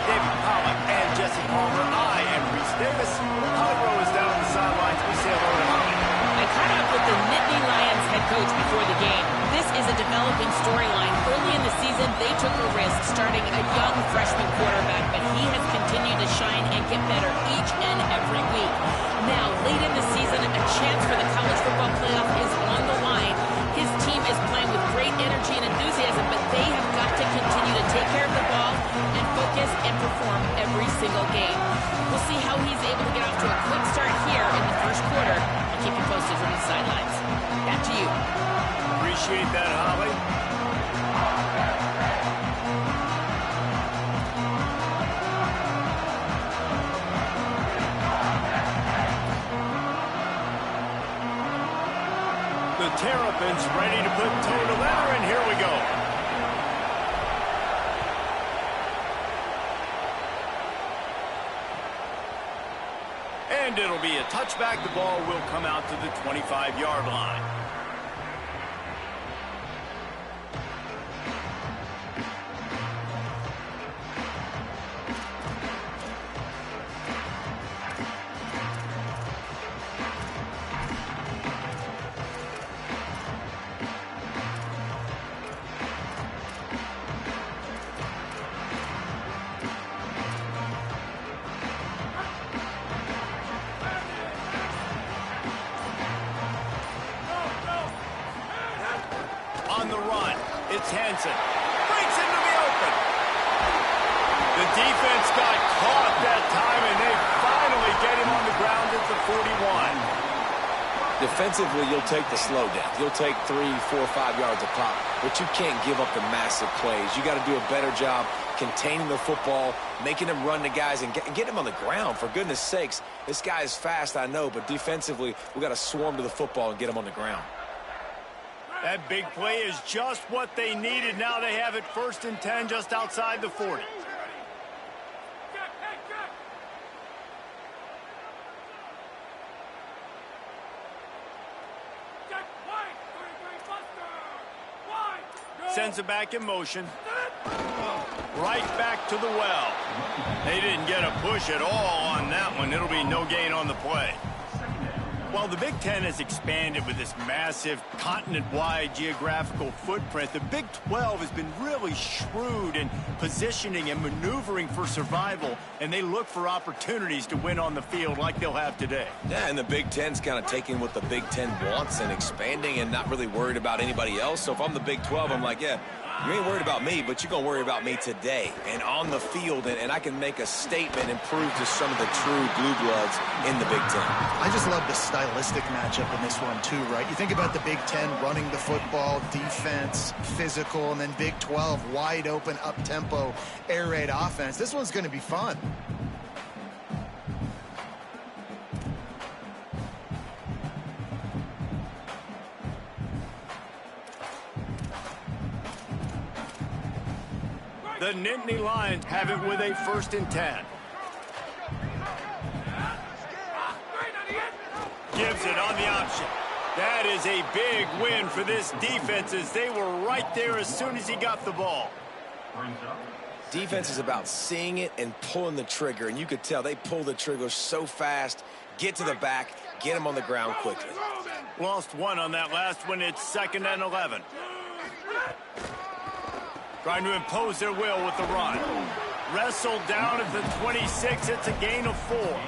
David Pollock and Jesse Palmer. I am Reese Davis. Holly Rowe is down on the sidelines. We say hello to Holly. I caught up with the Nittany Lions head coach before the game. This is a developing storyline. Early in the season, they took a risk starting a young freshman quarterback, but he has continued to shine and get better each and every week. Now, late in the season, a chance for the college football playoff is on the line. His team is playing with great energy and enthusiasm, but they have got to continue to take care of the ball and focus and perform every single game. We'll see how he's able to get off to a quick start here in the first quarter and keep you posted from the sidelines. Back to you. Appreciate that, Holly. The Terrapins ready to put toe to leather, and here we go. And it'll be a touchback. The ball will come out to the 25-yard line. On the run, it's Hansen. Breaks into the open. The defense got caught that time, and they finally get him on the ground at the 41. Defensively, you'll take the slow down. You'll take 3, 4, 5 yards a pop, but you can't give up the massive plays. You got to do a better job containing the football, making them run the guys, and get him on the ground. For goodness sakes, this guy is fast, I know, but defensively, we got to swarm to the football and get him on the ground. That big play is just what they needed. Now they have it 1st and 10 just outside the 40. Sends it back in motion. Right back to the well. They didn't get a push at all on that one. It'll be no gain on the play. While the Big Ten has expanded with this massive continent-wide geographical footprint, the Big 12 has been really shrewd in positioning and maneuvering for survival, and they look for opportunities to win on the field like they'll have today. Yeah, and the Big Ten's kind of taking what the Big Ten wants and expanding and not really worried about anybody else. So if I'm the Big 12, I'm like, yeah, you ain't worried about me, but you're going to worry about me today and on the field, and I can make a statement and prove to some of the true blue bloods in the Big Ten. I just love the stylistic matchup in this one too, right? You think about the Big Ten running the football, defense, physical, and then Big 12 wide open, up-tempo, air raid offense. This one's going to be fun. The Nittany Lions have it with a 1st and 10. Gives it on the option. That is a big win for this defense as they were right there as soon as he got the ball. Defense is about seeing it and pulling the trigger, and you could tell they pull the trigger so fast, get to the back, get him on the ground quickly. Lost one on that last one. It's 2nd and 11. Trying to impose their will with the run. Wrestled down at the 26. It's a gain of 4.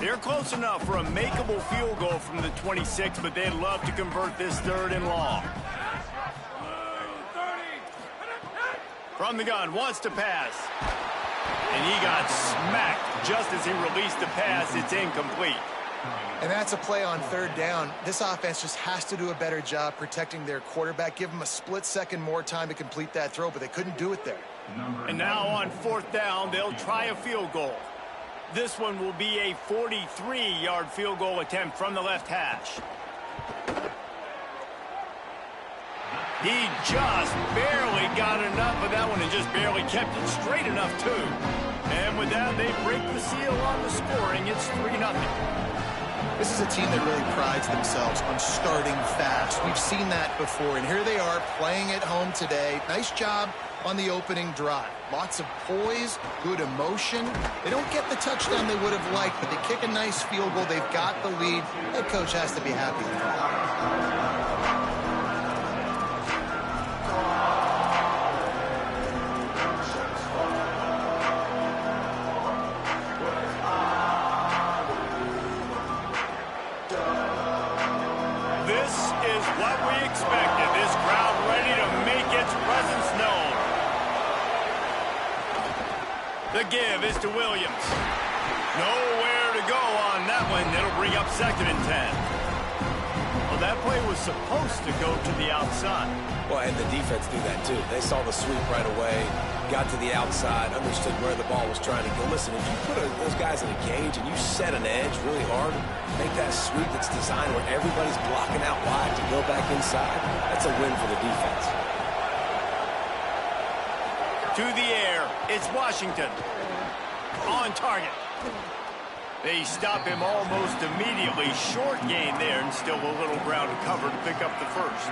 They're close enough for a makeable field goal from the 26, but they'd love to convert this 3rd and long. From the gun, wants to pass. And he got smacked just as he released the pass. It's incomplete. And that's a play on 3rd down. This offense just has to do a better job protecting their quarterback. Give them a split second more time to complete that throw, but they couldn't do it there. And now on 4th down, they'll try a field goal. This one will be a 43-yard field goal attempt from the left hash. He just barely got enough of that one and just barely kept it straight enough, too. And with that, they break the seal on the scoring. It's 3-0. This is a team that really prides themselves on starting fast. We've seen that before, and here they are playing at home today. Nice job on the opening drive. Lots of poise, good emotion. They don't get the touchdown they would have liked, but they kick a nice field goal. They've got the lead. Head coach has to be happy with that. What we expected. This crowd ready to make its presence known. The give is to Williams. Nowhere to go on that one. It'll bring up 2nd and 10. Well, that play was supposed to go to the outside. Well, and the defense knew that too. They saw the sweep right away, got to the outside, understood where the ball was trying to go. Listen, if you put those guys in a cage and you set an edge really hard, make that sweep that's designed where everybody's blocking out wide to go back inside, that's a win for the defense. To the air, it's Washington. On target. They stop him almost immediately. Short gain there, and still a little ground to cover to pick up the first.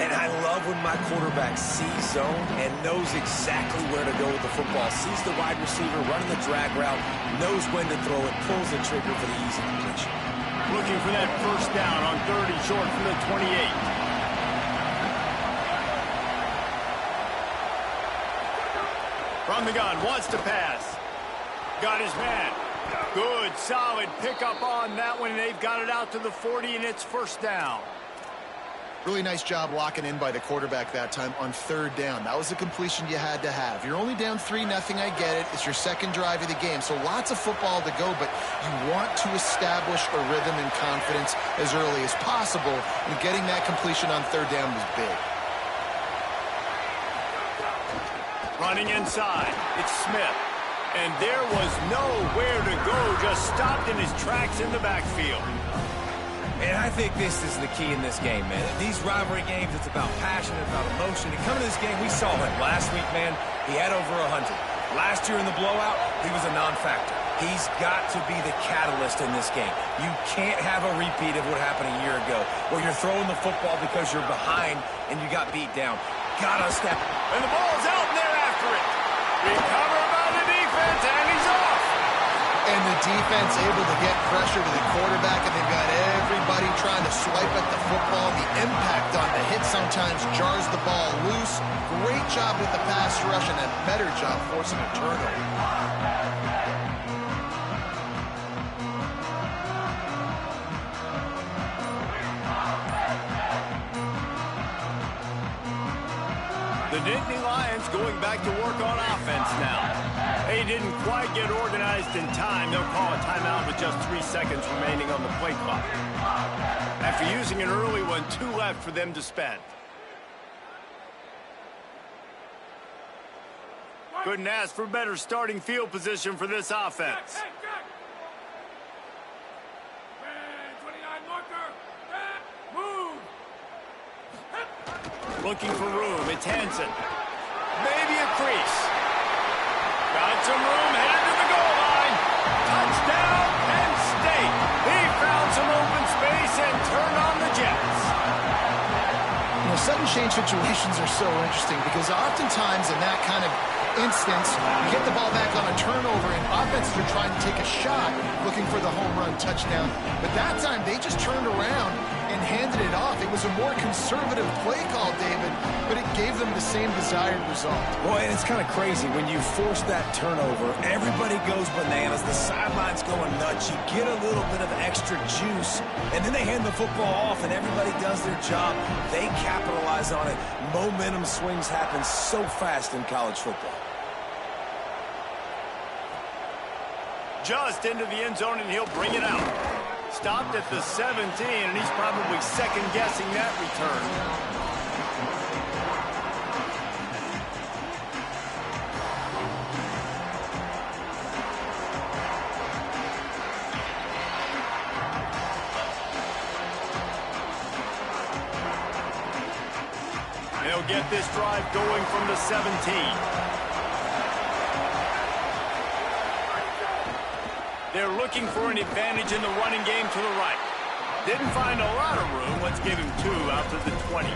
And I love when my quarterback sees zone and knows exactly where to go with the football. Sees the wide receiver running the drag route, knows when to throw it, pulls the trigger for the easy completion. Looking for that first down on 30 short from the 28. From the gun, wants to pass. Got his man. Good, solid pickup on that one. They've got it out to the 40, and it's first down. Really nice job locking in by the quarterback that time on 3rd down. That was the completion you had to have. You're only down 3-0, I get it. It's your second drive of the game, so lots of football to go, but you want to establish a rhythm and confidence as early as possible, and getting that completion on 3rd down was big. Running inside, it's Smith. And there was nowhere to go, just stopped in his tracks in the backfield. And I think this is the key in this game, man. These rivalry games, it's about passion, it's about emotion. And coming to this game, we saw him last week, man. He had over 100. Last year in the blowout, he was a non-factor. He's got to be the catalyst in this game. You can't have a repeat of what happened a year ago, where you're throwing the football because you're behind and you got beat down. Gotta step. And the ball's out, and they're after it. Recovered by the defense, and he's off. And the defense able to get pressure to the quarterback, and they've got everybody trying to swipe at the football. The impact on the hit sometimes jars the ball loose. Great job with the pass rush, and a better job forcing a turnover. The Nittany Lions going back to work on offense now. They didn't quite get organized in time. They'll call a timeout with just 3 seconds remaining on the play clock. After using an early one, 2 left for them to spend. Couldn't ask for better starting field position for this offense. Looking for room, it's Hansen. Maybe a crease. Got some room, headed to the goal line. Touchdown, Penn State. He found some open space and turned on the Jets. You know, sudden change situations are so interesting because oftentimes in that kind of instance, you get the ball back on a turnover and offenses are trying to take a shot looking for the home run touchdown. But that time, they just turned around and handed it off. It was a more conservative play call, David, but it gave them the same desired result. Boy, and it's kind of crazy. When you force that turnover, everybody goes bananas. The sideline's going nuts. You get a little bit of extra juice, and then they hand the football off, and everybody does their job. They capitalize on it. Momentum swings happen so fast in college football. Just into the end zone, and he'll bring it out. Stopped at the 17, and he's probably second-guessing that return. They'll get this drive going from the 17. They're looking for an advantage in the running game to the right. Didn't find a lot of room. Let's give him 2 out to the 20.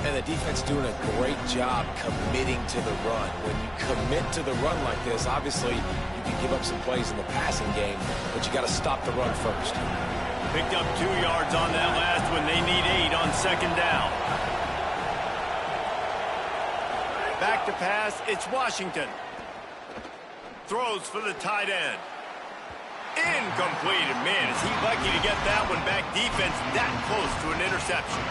And the defense doing a great job committing to the run. When you commit to the run like this, obviously you can give up some plays in the passing game, but you got to stop the run first. Picked up 2 yards on that last one. They need 8 on 2nd down. Back to pass. It's Washington. Throws for the tight end. Incomplete. And man, is he lucky to get that one back. Defense that close to an interception.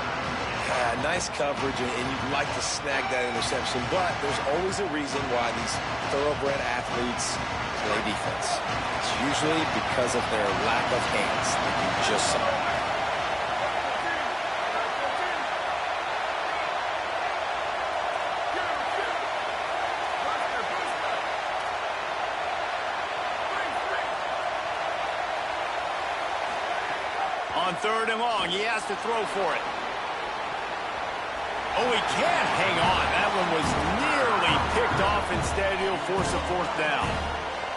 Nice coverage, and you'd like to snag that interception, but there's always a reason why these thoroughbred athletes play defense. It's usually because of their lack of hands that you just saw. On 3rd and long, he has to throw for it. Oh, he can't hang on. That one was nearly picked off. Instead, he'll force a 4th down.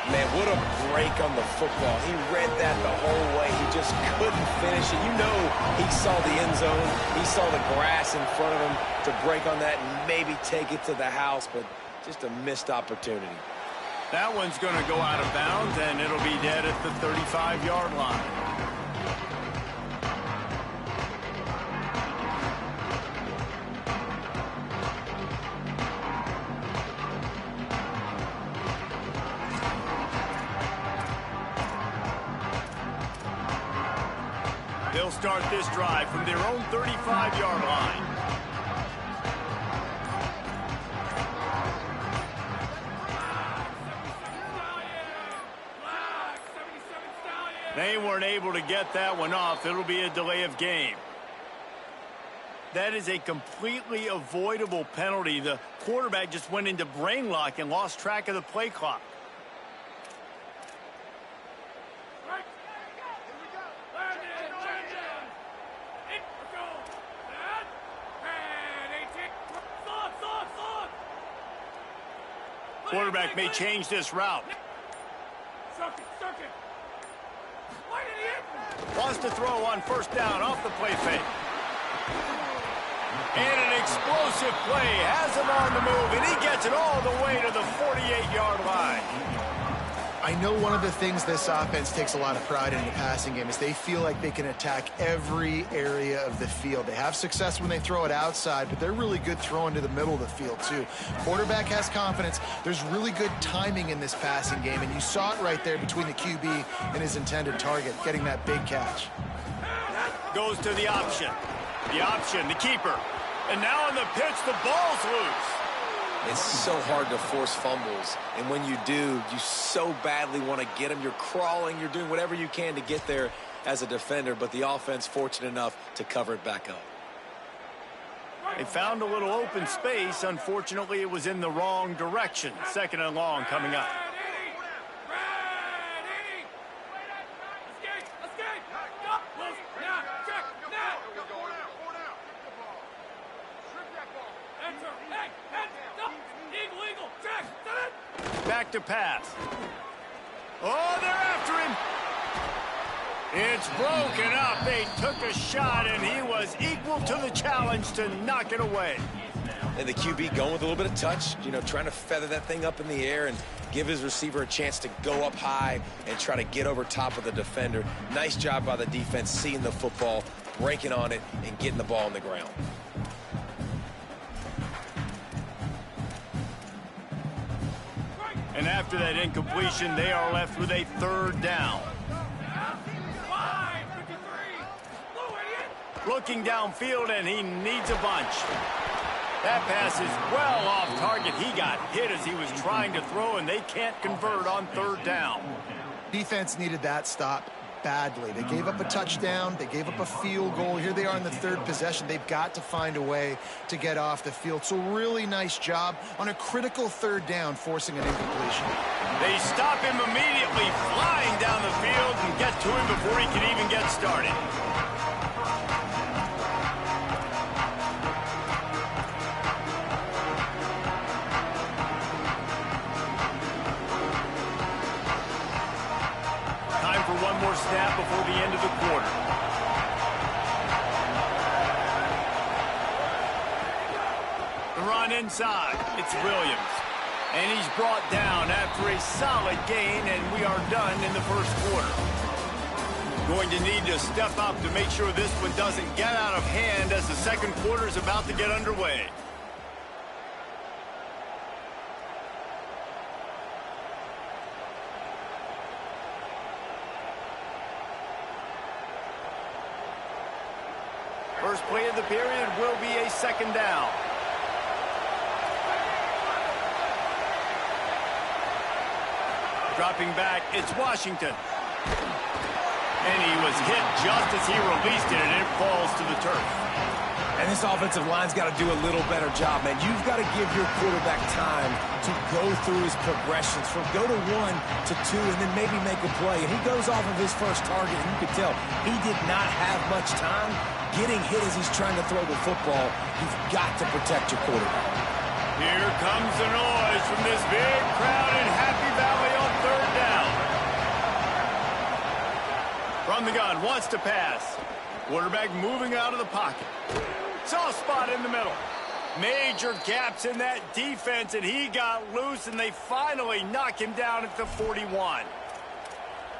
Man, what a break on the football. He read that the whole way. He just couldn't finish it. You know he saw the end zone. He saw the grass in front of him to break on that and maybe take it to the house, but just a missed opportunity. That one's going to go out of bounds, and it'll be dead at the 35-yard line. They'll start this drive from their own 35-yard line. They weren't able to get that one off. It'll be a delay of game. That is a completely avoidable penalty. The quarterback just went into brain lock and lost track of the play clock. Quarterback may change this route. Wants to throw on 1st down off the play fake. And an explosive play. Has him on the move, and he gets it all the way to the 48-yard line. I know one of the things this offense takes a lot of pride in the passing game is they feel like they can attack every area of the field. They have success when they throw it outside, but they're really good throwing to the middle of the field, too. Quarterback has confidence. There's really good timing in this passing game, and you saw it right there between the QB and his intended target, getting that big catch. Goes to the option. The option, the keeper. And now on the pitch, the ball's loose. It's so hard to force fumbles, and when you do, you so badly want to get them. You're crawling, you're doing whatever you can to get there as a defender, but the offense fortunate enough to cover it back up. They found a little open space. Unfortunately, it was in the wrong direction. 2nd and long coming up. Back to pass. Oh, they're after him. It's broken up. They took a shot, and he was equal to the challenge to knock it away. And the QB going with a little bit of touch, you know, trying to feather that thing up in the air and give his receiver a chance to go up high and try to get over top of the defender. Nice job by the defense seeing the football, breaking on it, and getting the ball on the ground. And after that incompletion, they are left with a 3rd down. Looking downfield, and he needs a bunch. That pass is well off target. He got hit as he was trying to throw, and they can't convert on 3rd down. Defense needed that stop badly. They gave up a touchdown. They gave up a field goal. Here they are in the 3rd possession. They've got to find a way to get off the field. So really nice job on a critical 3rd down, forcing an incompletion. They stop him immediately, flying down the field, and get to him before he can even get started. before the end of the quarter. The run inside. It's Williams. And he's brought down after a solid gain, and we are done in the first quarter. Going to need to step up to make sure this one doesn't get out of hand as the second quarter is about to get underway. First play of the period will be a second down. Dropping back, it's Washington. And he was hit just as he released it, and it falls to the turf. And this offensive line's got to do a little better job, man. You've got to give your quarterback time to go through his progressions from go to 1 to 2 and then maybe make a play. And he goes off of his first target, and you could tell he did not have much time getting hit as he's trying to throw the football. You've got to protect your quarterback. Here comes the noise from this big crowd in Happy Valley on third down. From the gun, wants to pass. Quarterback moving out of the pocket. Soft spot in the middle. Major gaps in that defense, and he got loose, and they finally knock him down at the 41.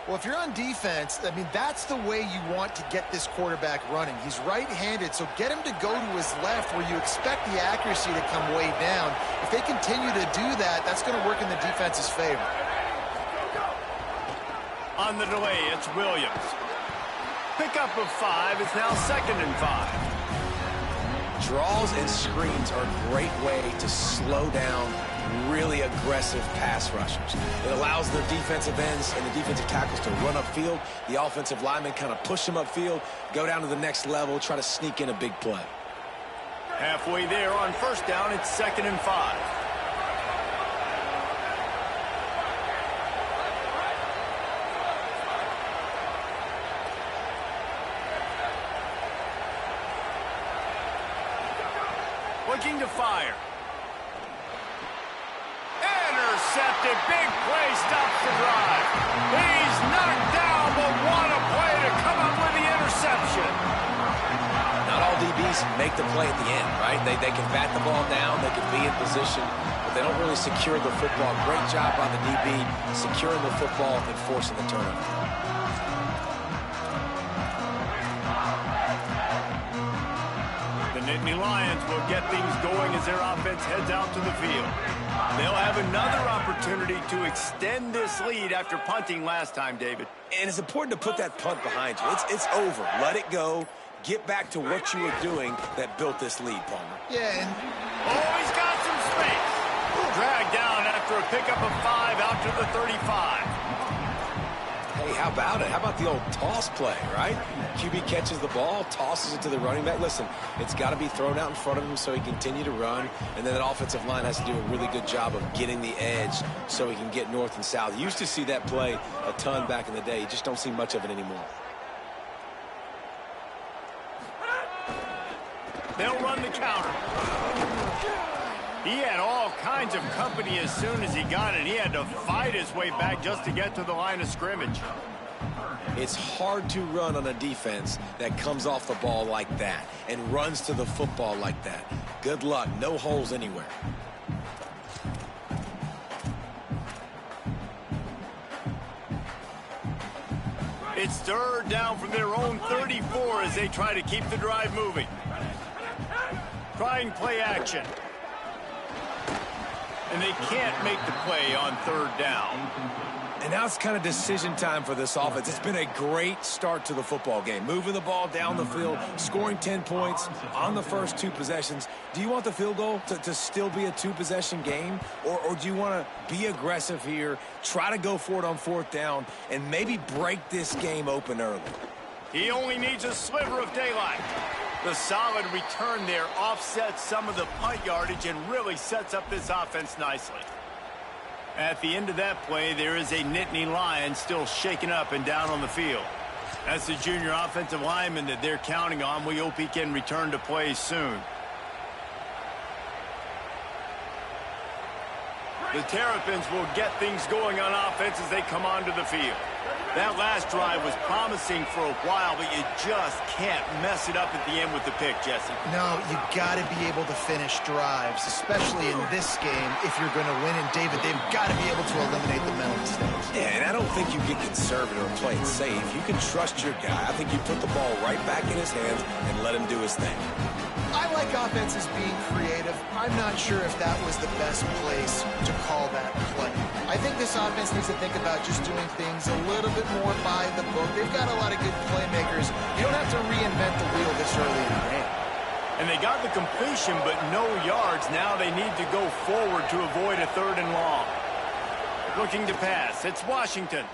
Well, if you're on defense, I mean, that's the way you want to get this quarterback running. He's right-handed, so get him to go to his left where you expect the accuracy to come way down. If they continue to do that, that's going to work in the defense's favor. On the delay, it's Williams. Pickup of 5 is now 2nd and 5. Draws and screens are a great way to slow down really aggressive pass rushers. It allows their defensive ends and the defensive tackles to run upfield. The offensive linemen kind of push them upfield, go down to the next level, try to sneak in a big play. Halfway there on first down, it's 2nd and 5. Looking to fire. Intercepted. Big play stops the drive. He's knocked down, but what a play to come up with the interception. Not all DBs make the play at the end, right? They can bat the ball down, they can be in position, but they don't really secure the football. Great job by the DB securing the football and forcing the turnover. The Nittany Lions will get things going as their offense heads out to the field. They'll have another opportunity to extend this lead after punting last time, David. And it's important to put that punt behind you. It's over. Let it go. Get back to what you were doing that built this lead, Palmer. Yeah, and oh, he's got some space. Dragged down after a pickup of 5 out to the 35. Hey, how about it? How about the old toss play, right? QB catches the ball, tosses it to the running back. Listen, it's got to be thrown out in front of him so he can continue to run, and then that offensive line has to do a really good job of getting the edge so he can get north and south. You used to see that play a ton back in the day. You just don't see much of it anymore. They'll run the counter. He had all kinds of company as soon as he got it. He had to fight his way back just to get to the line of scrimmage. It's hard to run on a defense that comes off the ball like that and runs to the football like that. Good luck. No holes anywhere. It's third down from their own 34 as they try to keep the drive moving. Trying play action. And they can't make the play on third down. And now it's kind of decision time for this offense. It's been a great start to the football game. Moving the ball down the field, scoring 10 points on the first 2 possessions. Do you want the field goal to still be a 2-possession game? Or do you want to be aggressive here, try to go for it on fourth down, and maybe break this game open early? He only needs a sliver of daylight. The solid return there offsets some of the punt yardage and really sets up this offense nicely. At the end of that play, there is a Nittany Lion still shaken up and down on the field. That's the junior offensive lineman that they're counting on. We hope he can return to play soon. The Terrapins will get things going on offense as they come onto the field. That last drive was promising for a while, but you just can't mess it up at the end with the pick, Jesse. No, you got to be able to finish drives, especially in this game if you're going to win. And, David, they've got to be able to eliminate the mental mistakes. Yeah, and I don't think you get conservative or play it safe. You can trust your guy. I think you put the ball right back in his hands and let him do his thing. I like offenses being creative. I'm not sure if that was the best place to call that play. I think this offense needs to think about just doing things a little bit more by the book. They've got a lot of good playmakers. You don't have to reinvent the wheel this early in the game. And they got the completion, but no yards. Now they need to go forward to avoid a 3rd and long. Looking to pass. It's Washington.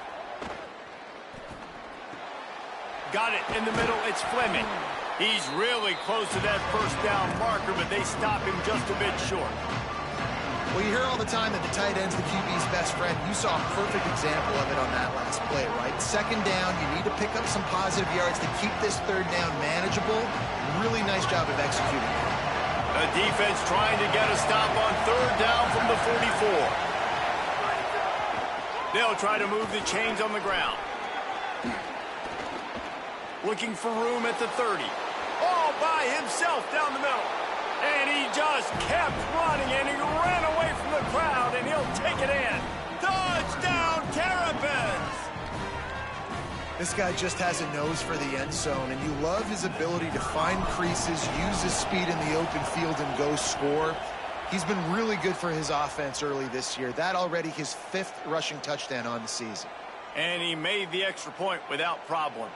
Got it in the middle. It's Fleming. He's really close to that first down marker, but they stop him just a bit short. Well, you hear all the time that the tight end's the QB's best friend. You saw a perfect example of it on that last play, right? 2nd down, you need to pick up some positive yards to keep this 3rd down manageable. Really nice job of executing. The defense trying to get a stop on 3rd down from the 44. They'll try to move the chains on the ground. Looking for room at the 30. All by himself down the middle. And he just kept running, and he ran away from the crowd, and he'll take it in. Touchdown, Terrapins! This guy just has a nose for the end zone, and you love his ability to find creases, use his speed in the open field, and go score. He's been really good for his offense early this year. That already his 5th rushing touchdown on the season. And he made the extra point without problem.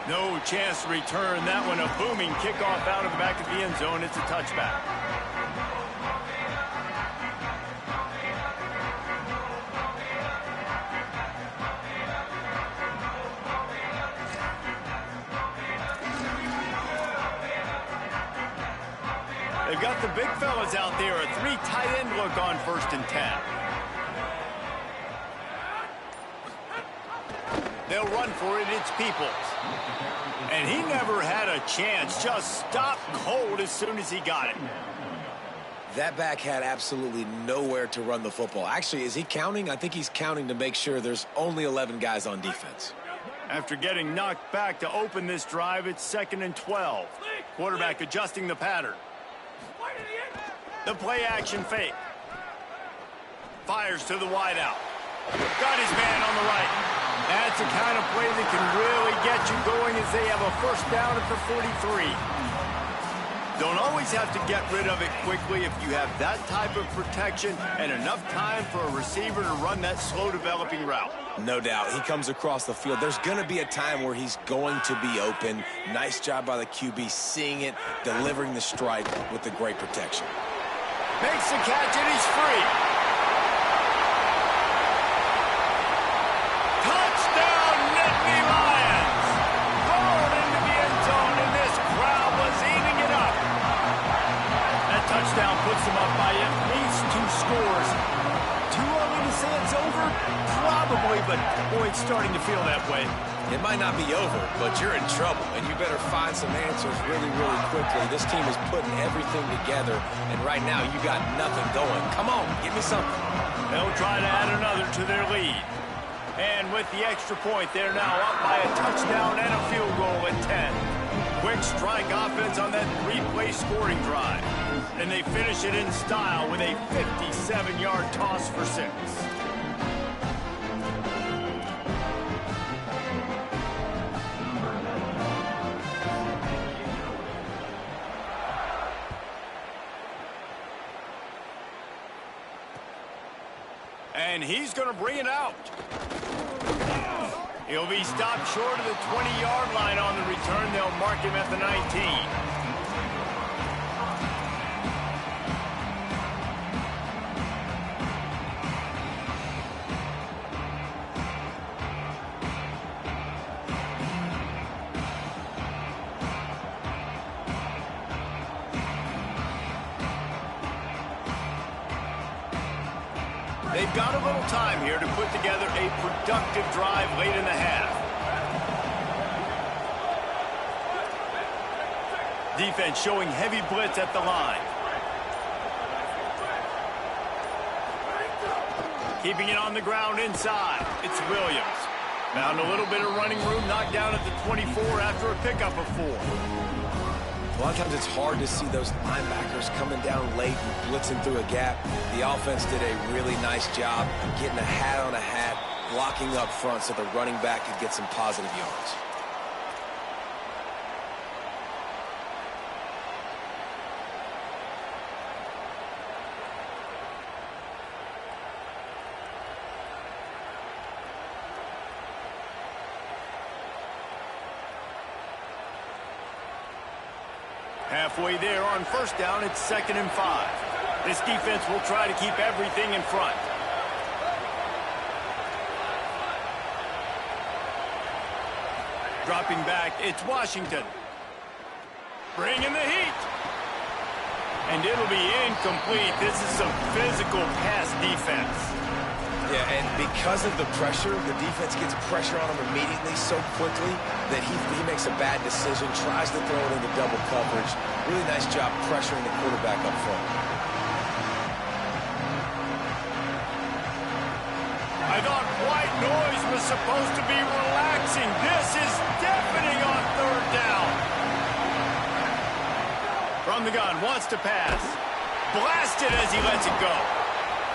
No chance to return that one. A booming kickoff out of the back of the end zone. It's a touchback. They've got the big fellas out there. A 3 tight end look on 1st and 10. They'll run for it. It's Peoples. And he never had a chance. Just stopped cold as soon as he got it. That back had absolutely nowhere to run the football. Actually, is he counting? I think he's counting to make sure there's only 11 guys on defense. After getting knocked back to open this drive, it's 2nd and 12. Quarterback adjusting the pattern. The play action fake. Fires to the wideout. Got his man on the right. That's the kind of play that can really get you going as they have a 1st down at the 43. Don't always have to get rid of it quickly if you have that type of protection and enough time for a receiver to run that slow developing route. No doubt. He comes across the field. There's going to be a time where he's going to be open. Nice job by the QB seeing it, delivering the strike with the great protection. Makes the catch and he's free. Touchdown, Nittany Lions! Rolled into the end zone, and this crowd was eating it up. That touchdown puts them up by at least 2 scores. Too early to say it's over? Probably, but boy, it's starting to feel that way. It might not be over, but you're in trouble, and you better find some answers really, really quickly. This team is putting everything together, and right now you got nothing going. Come on, give me something. They'll try to add another to their lead. And with the extra point, they're now up by a touchdown and a field goal at 10. Quick strike offense on that 3-play scoring drive. And they finish it in style with a 57-yard toss for 6. And he's going to bring it out. He'll be stopped short of the 20-yard line on the return. They'll mark him at the 19. They've got a little time here to put together a productive drive late in the half. Defense showing heavy blitz at the line. Keeping it on the ground inside. It's Williams. Found a little bit of running room, knocked down at the 24 after a pickup of 4. A lot of times it's hard to see those linebackers coming down late and blitzing through a gap. The offense did a really nice job getting a hat on a hat, blocking up front so the running back could get some positive yards. Halfway there on first down, it's 2nd and 5. This defense will try to keep everything in front. Dropping back, it's Washington. Bringing the heat. And it'll be incomplete. This is some physical pass defense. Yeah, and because of the pressure, the defense gets pressure on him immediately so quickly that he makes a bad decision, tries to throw it into double coverage. Really nice job pressuring the quarterback up front. I thought white noise was supposed to be relaxing. This is deafening on 3rd down. From the gun, wants to pass. Blasted as he lets it go.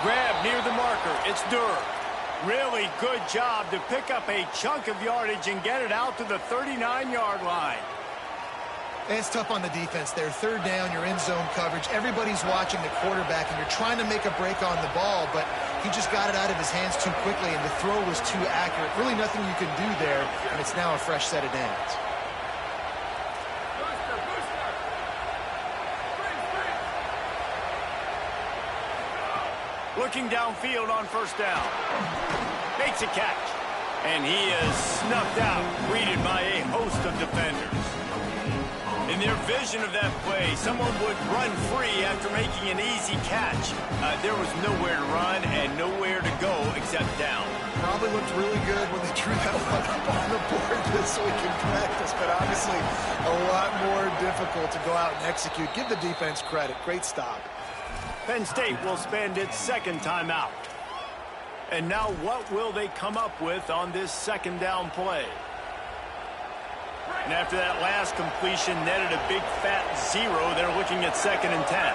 Grab near the marker. It's Durr. Really good job to pick up a chunk of yardage and get it out to the 39-yard line. And it's tough on the defense there. 3rd down, you're in zone coverage. Everybody's watching the quarterback, and you're trying to make a break on the ball, but he just got it out of his hands too quickly, and the throw was too accurate. Really nothing you can do there, and it's now a fresh set of downs. Looking downfield on first down. Makes a catch. And he is snuffed out, greeted by a host of defenders. In their vision of that play, someone would run free after making an easy catch. There was nowhere to run and nowhere to go except down. Probably looked really good when they drew that one up on the board this week in practice, but obviously a lot more difficult to go out and execute. Give the defense credit. Great stop. Penn State will spend its 2nd timeout. And now what will they come up with on this 2nd down play? And after that last completion netted a big fat 0, they're looking at 2nd and 10.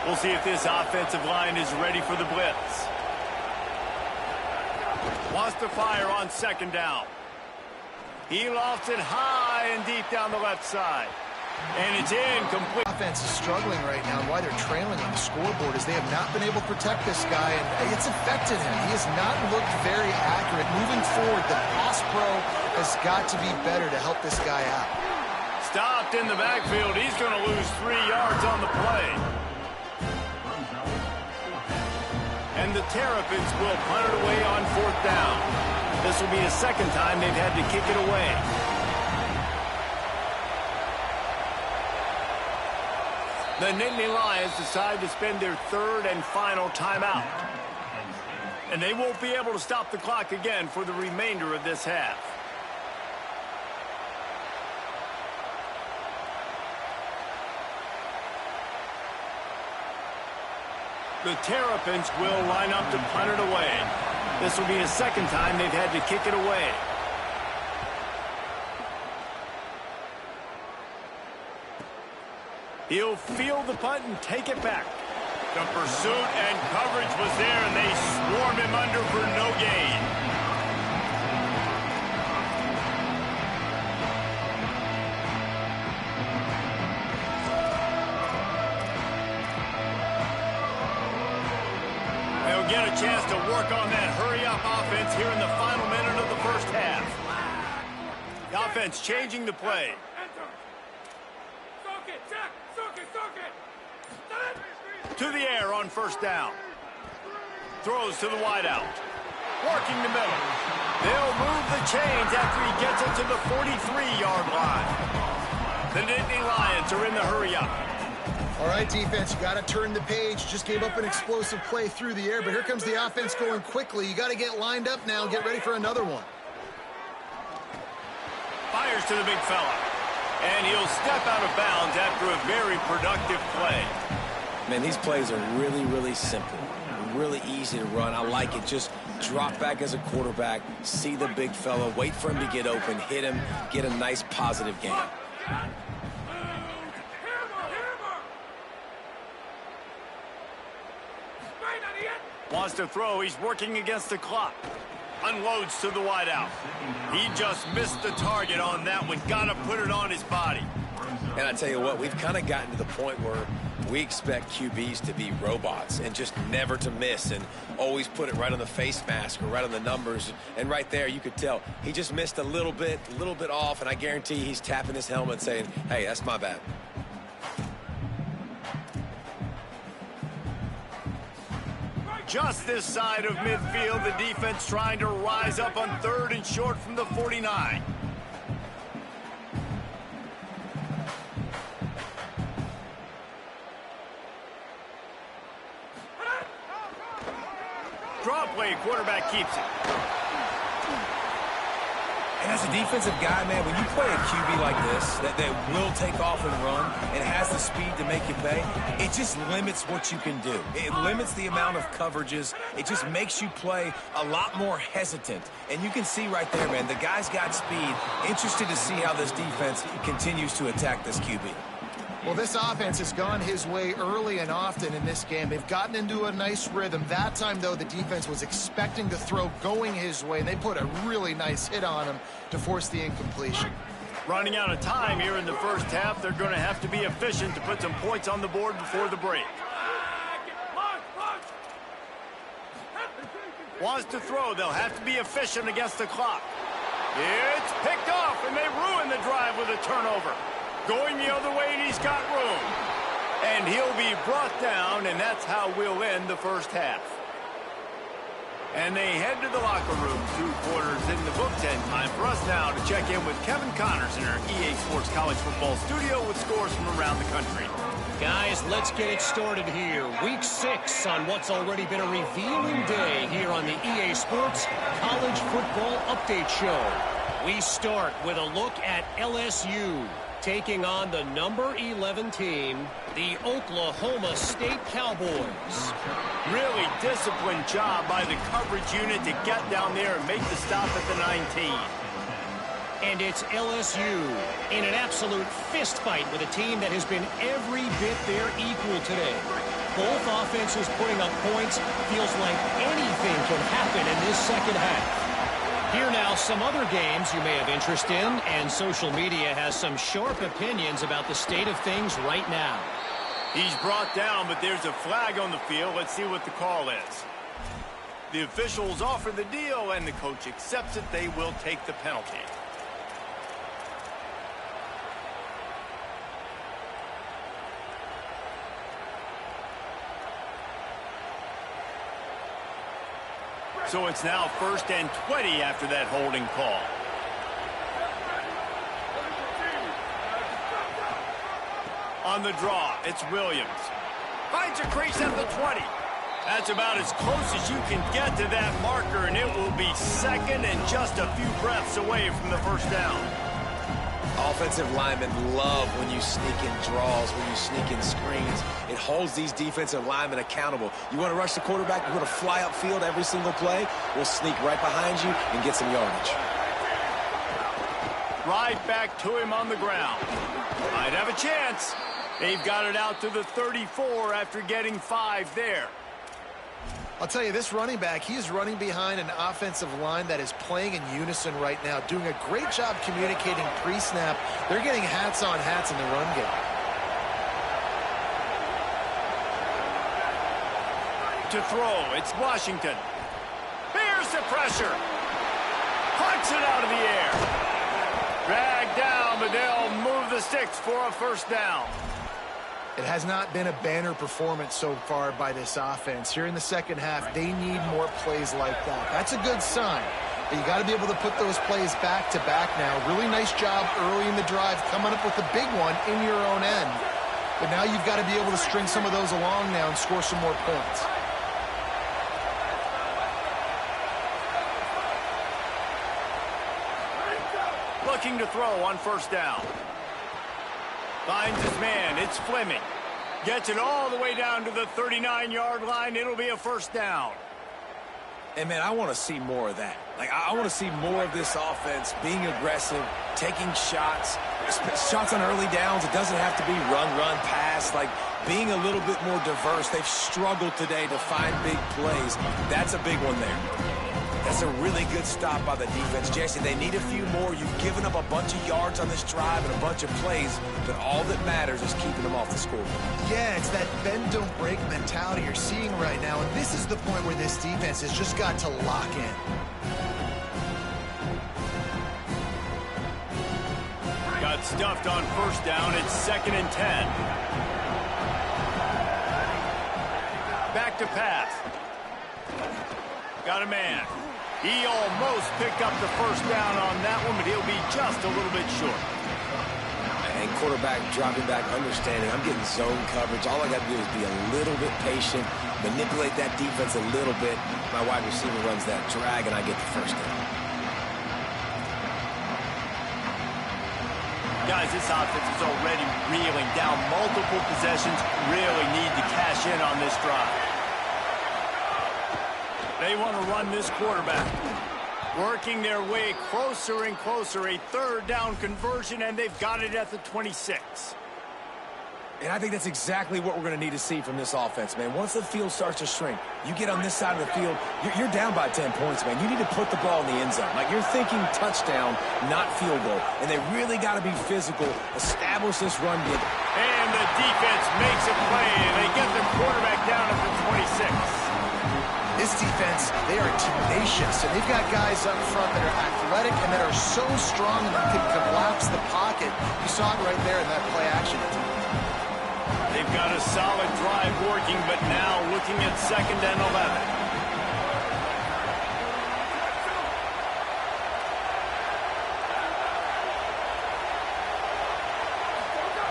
We'll see if this offensive line is ready for the blitz. Wants to fire on 2nd down. He lofts it high and deep down the left side. And it's incomplete. Offense is struggling right now, and why they're trailing on the scoreboard is they have not been able to protect this guy, and it's affected him. He has not looked very accurate. Moving forward, the pass pro has got to be better to help this guy out. Stopped in the backfield. He's going to lose 3 yards on the play. And the Terrapins will punt it away on 4th down. This will be the 2nd time they've had to kick it away. The Nittany Lions decide to spend their 3rd and final timeout. And they won't be able to stop the clock again for the remainder of this half. The Terrapins will line up to punt it away. This will be the 2nd time they've had to kick it away. He'll field the punt and take it back. The pursuit and coverage was there, and they swarm him under for no gain. They'll get a chance to work on that hurry-up offense here in the final minute of the first half. The offense changing the play. To the air on first down. Throws to the wideout. Working the middle. They'll move the chains after he gets it to the 43-yard line. The Nittany Lions are in the hurry-up. All right, right, defense. You got to turn the page. Just gave up an explosive play through the air, but here comes the offense going quickly. You got to get lined up now and get ready for another one. Fires to the big fella. And he'll step out of bounds after a very productive play. Man, these plays are really, really simple. Really easy to run. I like it. Just drop back as a quarterback, see the big fella, wait for him to get open, hit him, get a nice positive game. Wants to throw. He's working against the clock. Unloads to the wideout. He just missed the target on that one. Got to put it on his body. And I tell you what, we've kind of gotten to the point where we expect QBs to be robots and just never to miss and always put it right on the face mask or right on the numbers. And right there, you could tell he just missed a little bit off, and I guarantee he's tapping his helmet saying, hey, that's my bad. Just this side of midfield, the defense trying to rise up on 3rd and short from the 49. Draw play, quarterback keeps it. And as a defensive guy, man, when you play a QB like this, that will take off and run and has the speed to make you pay, it just limits what you can do. It limits the amount of coverages. It just makes you play a lot more hesitant. And you can see right there, man, the guy's got speed. Interested to see how this defense continues to attack this QB. Well, this offense has gone his way early and often in this game. They've gotten into a nice rhythm. That time, though, the defense was expecting the throw going his way, and they put a really nice hit on him to force the incompletion. Running out of time here in the first half. They're going to have to be efficient to put some points on the board before the break. Wants to throw. They'll have to be efficient against the clock. It's picked off, and they ruin the drive with a turnover. Going the other way, and he's got room. And he'll be brought down, and that's how we'll end the first half. And they head to the locker room, 2 quarters in the book. 10 time for us now to check in with Kevin Connors in our EA Sports College Football studio with scores from around the country. Guys, let's get it started here. Week 6 on what's already been a revealing day here on the EA Sports College Football Update Show. We start with a look at LSU taking on the number 11 team, the Oklahoma State Cowboys. Really disciplined job by the coverage unit to get down there and make the stop at the 19. And it's LSU in an absolute fist fight with a team that has been every bit their equal today. Both offenses putting up points. Feels like anything can happen in this second half. Here now, some other games you may have interest in, and social media has some sharp opinions about the state of things right now. He's brought down, but there's a flag on the field. Let's see what the call is. The officials offer the deal, and the coach accepts it. They will take the penalty. So it's now 1st and 20 after that holding call. On the draw, it's Williams. Finds a crease at the 20. That's about as close as you can get to that marker, and it will be 2nd and just a few breaths away from the first down. Offensive linemen love when you sneak in draws, when you sneak in screens. It holds these defensive linemen accountable. You want to rush the quarterback, you want to fly upfield every single play, we'll sneak right behind you and get some yardage. Right back to him on the ground. Might have a chance. They've got it out to the 34 after getting 5 there. I'll tell you, this running back, he's running behind an offensive line that is playing in unison right now, doing a great job communicating pre-snap. They're getting hats on hats in the run game. To throw, it's Washington. Here's the pressure. Punts it out of the air. Dragged down, but they'll move the sticks for a first down. It has not been a banner performance so far by this offense. Here in the second half, they need more plays like that. That's a good sign. But you got to be able to put those plays back to back now. Really nice job early in the drive, coming up with a big one in your own end. But now you've got to be able to string some of those along now and score some more points. Looking to throw on first down. Finds his man. It's Fleming. Gets it all the way down to the 39-yard line. It'll be a first down. And, man, I want to see more of that. Like, I want to see more of this offense being aggressive, taking shots on early downs. It doesn't have to be run, pass. Like, being a little bit more diverse. They've struggled today to find big plays. That's a big one there. That's a really good stop by the defense. Jesse, they need a few more. You've given up a bunch of yards on this drive and a bunch of plays, but all that matters is keeping them off the scoreboard. Yeah, it's that bend, don't break mentality you're seeing right now, and this is the point where this defense has just got to lock in. Got stuffed on first down. It's 2nd and 10. Back to pass. Got a man. He almost picked up the first down on that one, but he'll be just a little bit short. And quarterback dropping back, understanding I'm getting zone coverage. All I got to do is be a little bit patient, manipulate that defense a little bit. My wide receiver runs that drag, and I get the first down. Guys, this offense is already reeling down multiple possessions. Really need to cash in on this drive. They want to run this quarterback. Working their way closer and closer. A 3rd down conversion, and they've got it at the 26. And I think that's exactly what we're going to need to see from this offense, man. Once the field starts to shrink, you get on this side of the field, you're down by 10 points, man. You need to put the ball in the end zone. Like, you're thinking touchdown, not field goal. And they really got to be physical, establish this run game. And the defense makes a play, and they get the quarterback down at the 26. This defense, they are tenacious, and they've got guys up front that are athletic and that are so strong and that can collapse the pocket. You saw it right there in that play action attempt. They've got a solid drive working, but now looking at 2nd and 11.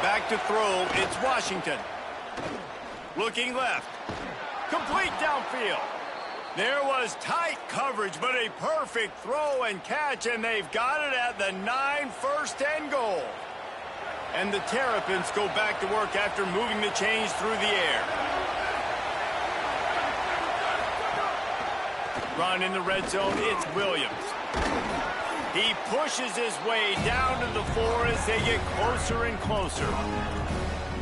Back to throw, it's Washington. Looking left. Complete downfield. There was tight coverage, but a perfect throw and catch, and they've got it at the 9, 1st and goal. And the Terrapins go back to work after moving the chains through the air. Run in the red zone, it's Williams. He pushes his way down to the 4 as they get closer and closer.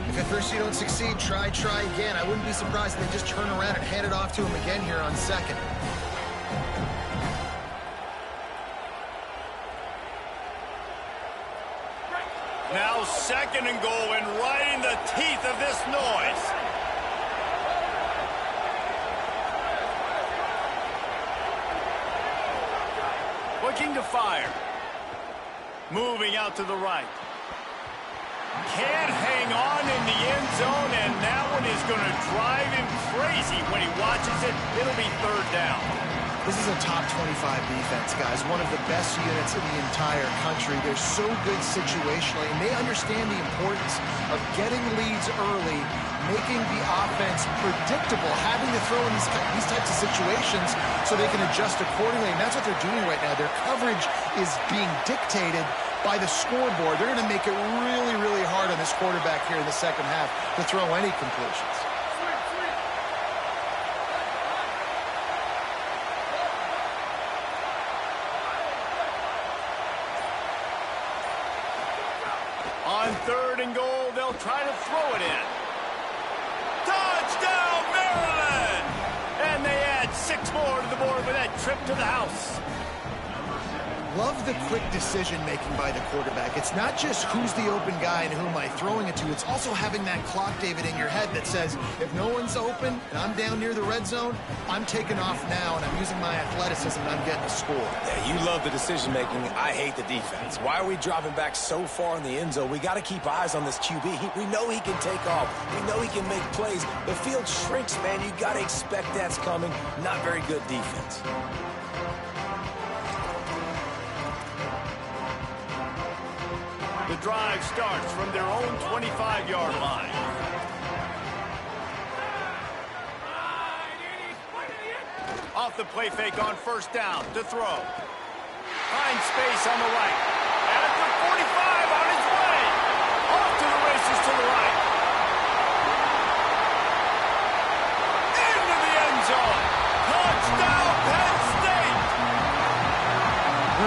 If at first you don't succeed, try again. I wouldn't be surprised if they just turn around and hand it off to him again here on 2nd. Now 2nd and goal, and right in the teeth of this noise. Looking to fire. Moving out to the right. Can't hang on in the end zone, and that one is going to drive him crazy when he watches it. It'll be 3rd down. This is a top 25 defense, guys. One of the best units in the entire country. They're so good situationally, and they understand the importance of getting leads early, making the offense predictable, having to throw in these types of situations so they can adjust accordingly, and that's what they're doing right now. Their coverage is being dictated by the scoreboard. They're going to make it really, really hard on this quarterback here in the 2nd half to throw any completions. On 3rd and goal, they'll try to throw it in. Touchdown, Maryland! And they add 6 more to the board with that trip to the house. Love the quick decision-making by the quarterback. It's not just who's the open guy and who am I throwing it to. It's also having that clock, David, in your head that says, if no one's open and I'm down near the red zone, I'm taking off now and I'm using my athleticism and I'm getting a score. Yeah, you love the decision-making. I hate the defense. Why are we dropping back so far in the end zone? We got to keep eyes on this QB. We know he can take off. We know he can make plays. The field shrinks, man. You got to expect that's coming. Not very good defense. The drive starts from their own 25-yard line. Off the play fake on first down to throw. Finds space on the right. At the 45 on his way. Off to the races to the right. Into the end zone. Touchdown, Penn State.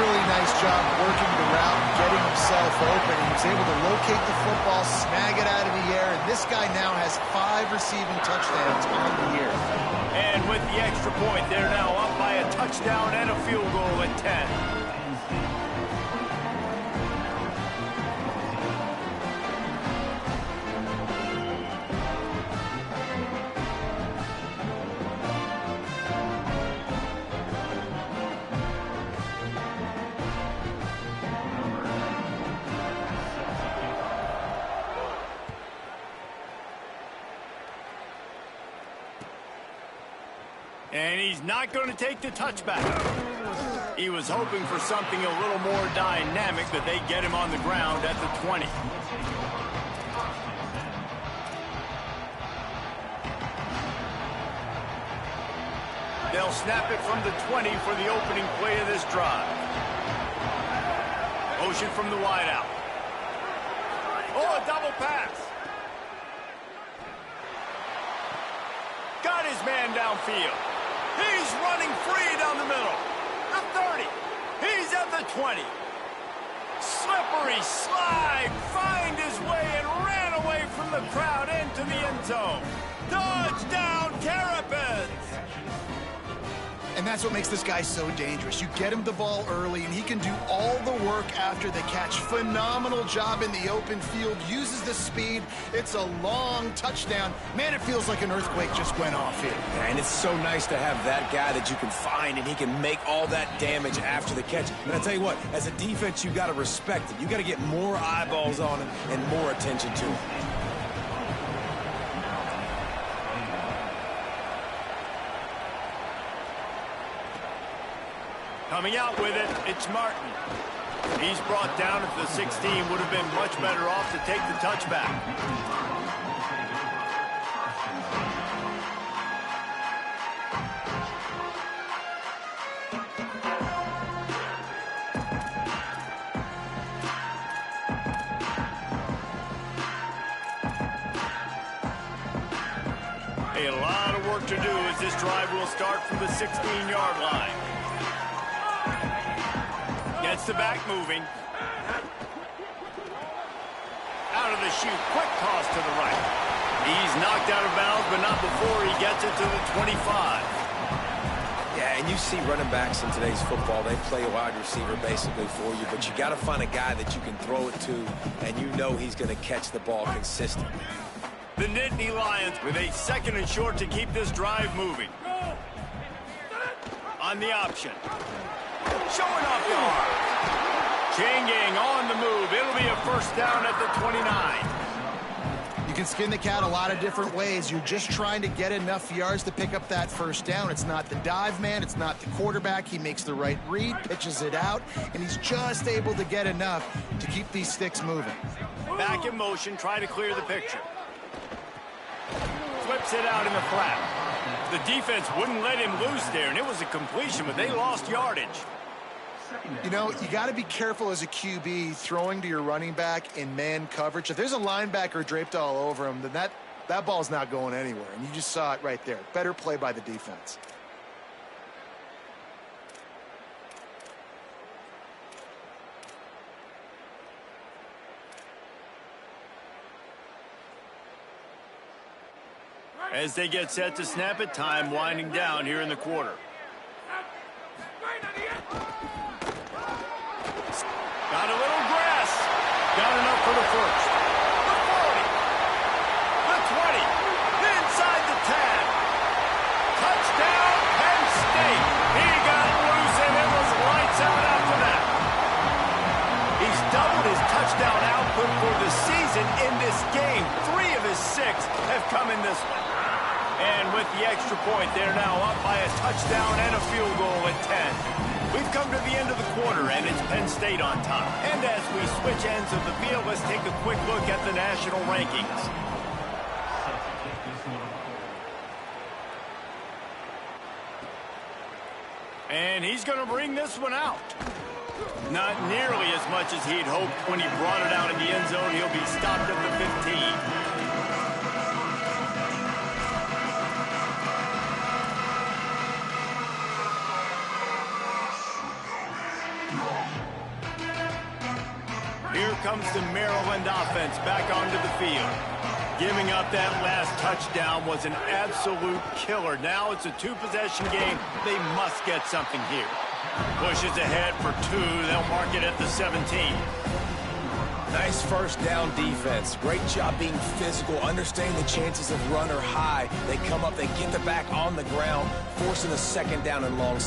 Really nice job working the route, getting himself open. He was able to locate the football, snag it out of the air, and this guy now has 5 receiving touchdowns on the year. And with the extra point, they're now up by a touchdown and a field goal at 10. And he's not going to take the touchback. He was hoping for something a little more dynamic, but they get him on the ground at the 20. They'll snap it from the 20 for the opening play of this drive. Motion from the wideout. Oh, a double pass. Got his man downfield. He's running free down the middle. The 30. He's at the 20. Slippery slide. Find his way and ran away from the crowd into the end zone. Touchdown, Terrapins. And that's what makes this guy so dangerous. You get him the ball early, and he can do all the work after the catch. Phenomenal job in the open field. Uses the speed. It's a long touchdown. Man, it feels like an earthquake just went off here. And it's so nice to have that guy that you can find, and he can make all that damage after the catch. And I tell you what, as a defense, you got to respect it. You got to get more eyeballs on him and more attention to him. Coming out with it, it's Martin. He's brought down at the 16. Would have been much better off to take the touchback. A lot of work to do as this drive will start from the 16-yard line. Gets the back moving. Out of the chute, quick toss to the right. He's knocked out of bounds, but not before he gets it to the 25. Yeah, and you see running backs in today's football, they play a wide receiver basically for you, but you got to find a guy that you can throw it to, and you know he's going to catch the ball consistently. The Nittany Lions with a 2nd and short to keep this drive moving. On the option. Showing off the arm. Changing on the move. It'll be a first down at the 29. You can skin the cat a lot of different ways. You're just trying to get enough yards to pick up that first down. It's not the dive man. It's not the quarterback. He makes the right read, pitches it out, and he's just able to get enough to keep these sticks moving. Back in motion, try to clear the picture. Flips it out in the flat. The defense wouldn't let him loose there, and it was a completion, but they lost yardage. You know, you got to be careful as a QB throwing to your running back in man coverage. If there's a linebacker draped all over him, then that ball's not going anywhere, and you just saw it right there. Better play by the defense. As they get set to snap it, time winding down here in the quarter. Got a little grass. Got enough for the first. The 40. The 20. Inside the 10. Touchdown, Penn State. He got loose and it was lights out after that. He's doubled his touchdown output for the season in this game. 3 of his 6 have come in this one. And with the extra point, they're now up by a touchdown and a field goal at 10. We've come to the end of the quarter, and it's Penn State on top. And as we switch ends of the field, let's take a quick look at the national rankings. And he's going to bring this one out. Not nearly as much as he'd hoped when he brought it out in the end zone. He'll be stopped at the 15. Here comes the Maryland offense back onto the field. Giving up that last touchdown was an absolute killer. Now it's a two-possession game. They must get something here. Pushes ahead for 2. They'll mark it at the 17. Nice first down defense. Great job being physical, understanding the chances of run are high. They come up, they get the back on the ground, forcing a second down and long.